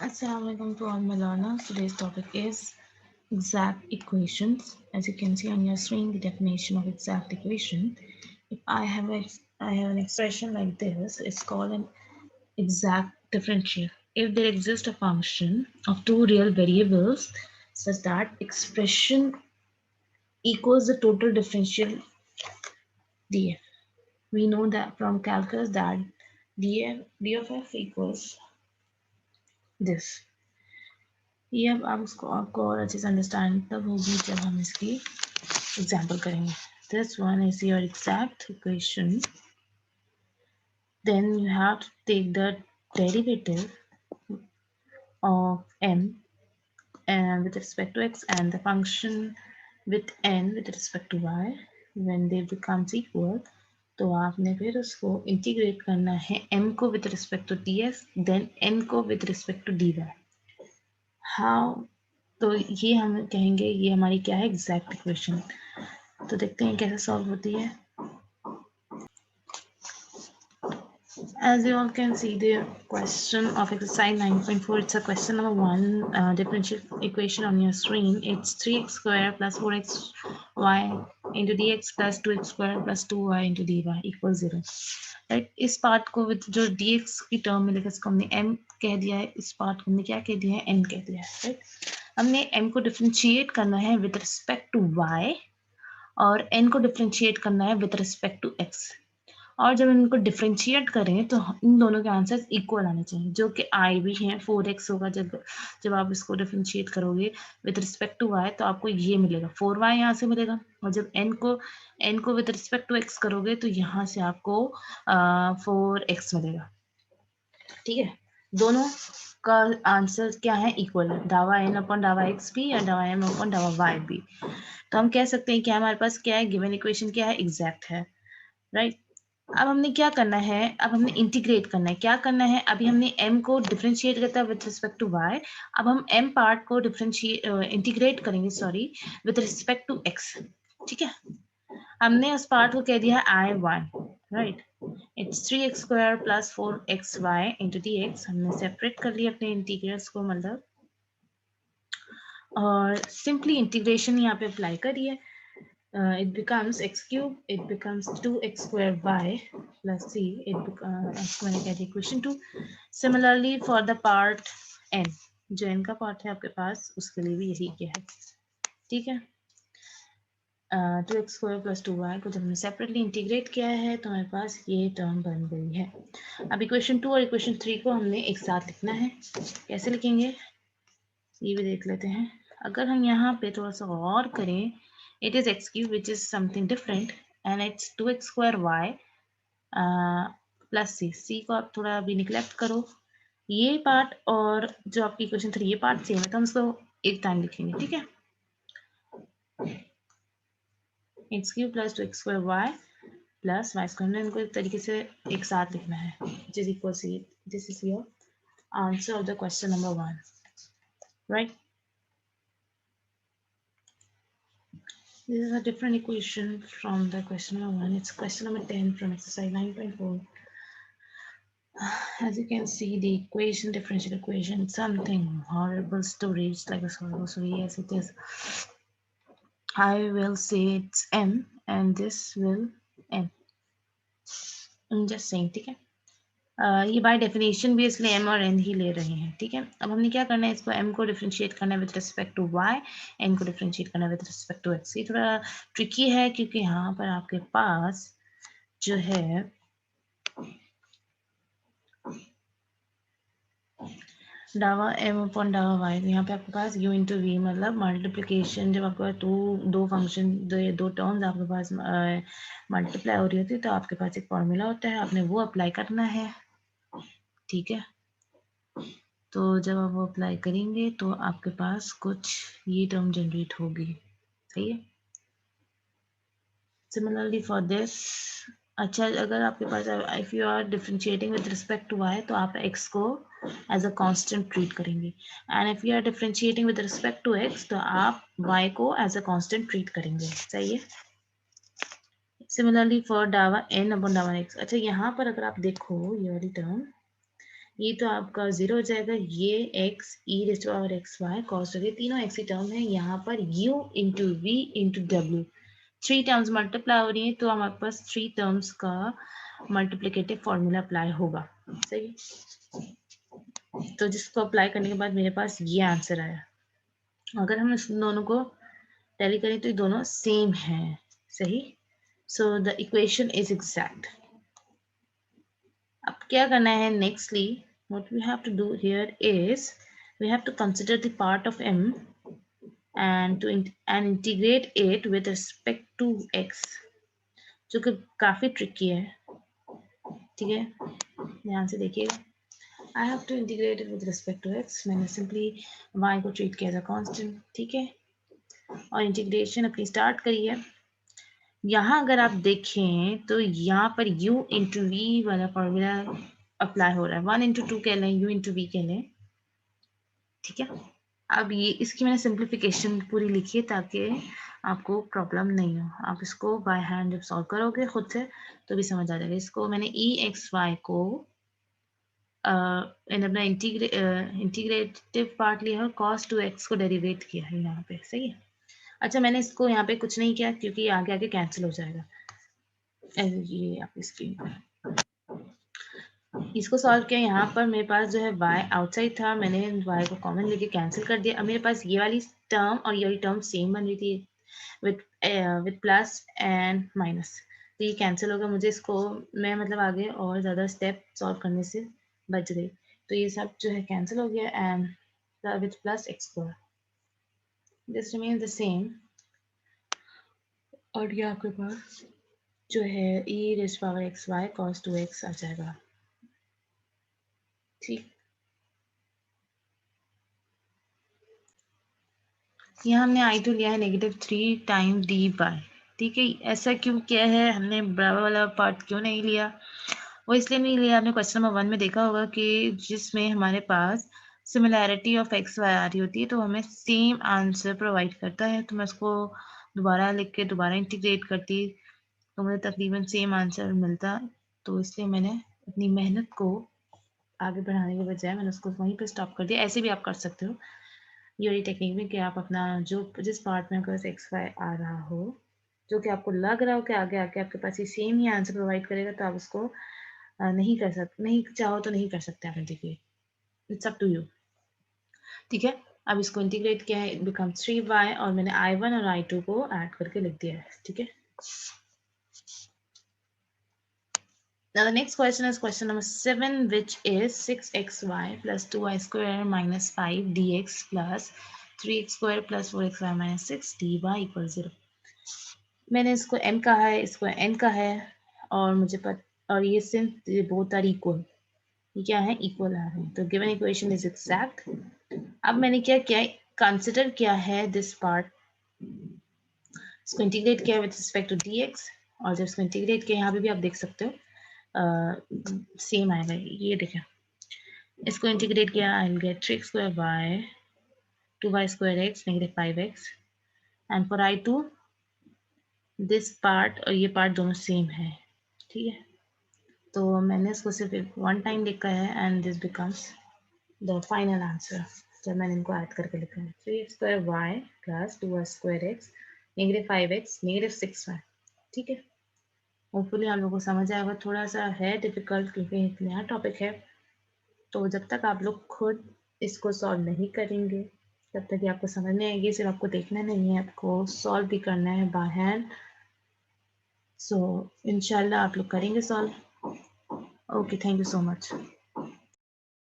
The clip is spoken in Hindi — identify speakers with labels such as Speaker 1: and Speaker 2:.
Speaker 1: Assalamualaikum to all my learners. Today's topic is exact equations. As you can see on your screen, the definition of exact equation. If I have an expression like this, it's called an exact differential. If there exists a function of two real variables such that expression equals the total differential df. We know that from calculus that d of f equals this. ये अब आप उसको आपको और अच्छे से अंडरस्टैंड तब होगी जब हम इसकी एग्जांपल करेंगे. This one is your exact equation. Then you have to take the derivative of m and with respect to x and the function with n with respect to y. When they becomes equal, तो आपने फिर उसको इंटीग्रेट करना है m को with respect to ds, then n को with respect to dy. How? तो ये हम कहेंगे ये हमारी क्या है एग्जैक्ट इक्वेशन. तो देखते हैं कैसे सॉल्व होती है. As you all can see the question of exercise 9.4, it's a question number 1, differential equation on your screen. It's 3x square plus 4xy into dx plus 2x square plus 2y into dy equals 0. Right. इस पार्ट को विद जो dx की टर्म में लिखा इसको हमने m कह दिया है, इस पार्ट को हमने क्या कह दिया है n कह दिया है. राइट. हमने m को डिफरेंशिएट करना है विद रिस्पेक्ट टू y और n को डिफरेंशिएट करना है विद रिस्पेक्ट टू x. और जब इनको डिफरेंशिएट करें तो इन दोनों के आंसर्स इक्वल आने चाहिए, जो कि आई भी हैं. 4x होगा जब आप इसको डिफरेंशिएट करोगे विद रिस्पेक्ट टू y तो आपको ये मिलेगा 4y यहाँ से मिलेगा. और जब n को विद रिस्पेक्ट टू x करोगे तो यहाँ से आपको 4x मिलेगा. ठीक है. दोनों का आंसर क्या है इक्वल है. डावा n अपॉन डावा x भी और डावा m अपॉन डावा y भी. तो हम कह सकते हैं कि हमारे पास क्या है गिवन इक्वेशन क्या है एग्जैक्ट है. राइट. अब हमने क्या करना है, अब हमने इंटीग्रेट करना है. क्या करना है, अभी हमने m को डिफरेंशिएट करता है विद रिस्पेक्ट टू y. अब हम m पार्ट को इंटीग्रेट करेंगे विद रिस्पेक्ट टू x. ठीक है. हमने उस पार्ट को कह दिया है I1. Right. It's 3x square plus 4xy into dx. हमने सेपरेट कर लिया अपने इंटीग्रल्स को, मतलब और सिंपली इंटीग्रेशन यहाँ पे अप्लाई करिए. It becomes x cube, it becomes 2x square y plus c, मैंने कह दिया equation 2. Similarly for the part n, जो n का पार्ट है आपके पास उसके लिए भी यही क्या है. ठीक है. 2x square plus 2y को जब हमने सेपरेटली इंटीग्रेट किया है तो हमारे पास ये टर्म बन गई है. अब इक्वेशन 2 और इक्वेशन 3 को हमने एक साथ लिखना है. कैसे लिखेंगे ये भी देख लेते हैं. अगर हम यहाँ पे थोड़ा सा और करें, it is x cube which is something different and it's 2x square y plus c को आप थोड़ा अभी निगलेक्ट करो. ये पार्ट और जो आपकी इक्वेशन 3 ये पार्ट सेम है तो हम इसको एक टाइम लिखेंगे. ठीक है. x cube plus 2x square y plus y square, हमने इनको एक तरीके से एक साथ लिखना है which is equal to this is your answer of the question number 1. right. This is a different equation from the question number 1. It's question number 10 from exercise 9.4. As you can see, the equation, differential equation, something horrible stories like a horrible story. Yes, it is. I will say it's m and this will n. I'm just saying. ठीक है. ये बाय डेफिनेशन भी इसलिए m और n ही ले रहे हैं. ठीक है. अब हमने क्या करना है, इसको m को डिफरेंशिएट करना है with respect to y, n को डिफरेंशिएट करना है विद रिस्पेक्ट टू x. ये थोड़ा ट्रिकी है क्योंकि यहाँ पर आपके पास जो है डावा m अपॉन डावा y, यहाँ पे आपके पास u इंटू वी, मतलब मल्टीप्लीकेशन. जब आपके पास दो फंक्शन दो टर्म्स आपके पास मल्टीप्लाई हो रही होती है तो आपके पास एक फॉर्मूला होता है, आपने वो अप्लाई करना है. ठीक है. तो जब आप वो अप्लाई करेंगे तो आपके पास कुछ ये टर्म जनरेट होगी. सही है. Similarly for this. अच्छा, अगर आपके पास if you are differentiating with respect to y तो आप x को एज अ कांस्टेंट ट्रीट करेंगे, and if you are differentiating with respect to x तो आप y को एज अ कांस्टेंट ट्रीट करेंगे. सही है. सिमिलरली फॉर डावा n अपॉन डावा x. अच्छा, यहाँ पर अगर आप देखो ये वाली टर्म, ये तो आपका 0 हो जाएगा, ये x e raise to power x y cos हो गया, तीनों x ही टर्म है। यहाँ पर u into v into w, 3 terms multiply हो रही है, तो हमारे पास 3 टर्म्स का मल्टीप्लिकेटिव फॉर्मूला अप्लाई होगा। सही, तो जिसको अप्लाई करने के बाद मेरे पास ये आंसर आया। अगर हम इस दोनों को टैली करें तो ये दोनों सेम है। सही, so the equation is exact. अब क्या करना है nextly, what we have to do here is we have to consider the part of m and and integrate it with respect to x, जो कि काफी ट्रिकी है। ठीक है, ध्यान से देखिएगा। I have to integrate it with respect to x, मैंने सिंपली y को ट्रीट किया था कांस्टेंट। ठीक है, और इंटीग्रेशन अपनी स्टार्ट करिए। यहाँ अगर आप देखें तो यहाँ पर u इंटू वी वाला फॉर्मूला अप्लाई हो रहा है, 1 इंटू 2 कह लें, u इंटू वी कह लें। ठीक है, अब ये इसकी मैंने सिंप्लीफिकेशन पूरी लिखी है ताकि आपको प्रॉब्लम नहीं हो। आप इसको बाय हैंड जब सॉल्व करोगे खुद से तो भी समझ आ जाएगा। इसको मैंने ई एक्स वाई को अपना इंटीग्रेटिव पार्ट लिया है और cos 2x को डेरिवेट किया है यहाँ पे। सही है, अच्छा मैंने इसको यहाँ पे कुछ नहीं किया क्योंकि आगे आगे कैंसिल हो जाएगा। ये आपकी स्क्रीन पर इसको सॉल्व किया। यहाँ पर मेरे पास जो है y आउटसाइड था, मैंने y को कॉमन लेके कैंसिल कर दिया। अब मेरे पास ये वाली टर्म और ये वाली टर्म सेम बन रही थी विद प्लस एंड माइनस, तो ये कैंसिल होगा। मुझे इसको मैं मतलब आगे और ज़्यादा स्टेप सॉल्व करने से बच गई, तो ये सब जो है कैंसिल हो गया and with plus x square this remain the same. और ये आपके पास जो है e raise power x y cos 2x आ जाएगा। ठीक, यहाँ हमने आई टू लिया है -3 टाइम डी बाय। ठीक है, ऐसा क्यों किया है, हमने बराबर वाला पार्ट क्यों नहीं लिया? वो इसलिए नहीं लिया, आपने क्वेश्चन नंबर 1 में देखा होगा कि जिसमें हमारे पास सिमिलैरिटी ऑफ एक्स वाई आ रही होती है तो हमें सेम आंसर प्रोवाइड करता है। तो मैं उसको दोबारा लिख के दोबारा इंटीग्रेट करती तो मुझे तकरीबन सेम आंसर मिलता। तो इसलिए मैंने अपनी मेहनत को आगे बढ़ाने के बजाय मैंने उसको वहीं पर स्टॉप कर दिया। ऐसे भी आप कर सकते हो ये वाली टेक्निक में कि आप अपना जो जिस पार्ट में आपका एक्स वाई आ रहा हो, जो कि आपको लग रहा हो कि आगे आके आपके पास ये सेम ही आंसर प्रोवाइड करेगा, तो आप उसको नहीं कर सकते, नहीं चाहो तो नहीं कर सकते आप integrate, it's up to you. ठीक है, अब इसको इंटीग्रेट किया है, इट बिकम्स 3y और मैंने i1 और i2 को ऐड करके लिख दिया है। ठीक है, now the next question is question number 7, which is 6xy plus 2y square minus 5 dx plus 3x square plus 4xy minus 6 dy equal 0। मैंने इसको m कहा है, इसको n कहा है, और मुझे और ये सिंस बोथ आर इक्वल, ये क्या है, इक्वल आ रहे हैं, तो गिवन इक्वेशन इज एग्जैक्ट। अब मैंने क्या किया, कंसिडर किया है दिस पार्ट, इसको इंटीग्रेट किया विद रिस्पेक्ट टू dx, और जब इसको इंटीग्रेट किया यहाँ पे भी आप देख सकते हो सेम आएगा। ये देखें, इसको इंटीग्रेट किया, I will get 3x square y 2y square x negative 5x, and for i2 this part और ये पार्ट दोनों सेम है। ठीक है, तो मैंने इसको सिर्फ 1 टाइम लिखा है and this becomes the final answer जब मैंने इनको ऐड करके लिखा है। 3x square y plus 2y square x negative 5x negative 6y। ठीक है, होपफुली आप लोगों को समझ आएगा। थोड़ा सा है डिफिकल्ट क्योंकि एक नया टॉपिक है, तो जब तक आप लोग खुद इसको सॉल्व नहीं करेंगे तब तक ये आपको समझ नहीं आएगी। सिर्फ आपको देखना नहीं है, आपको सॉल्व भी करना है बाय हैंड। सो इंशाल्लाह आप लोग करेंगे solve. Okay, thank you so much.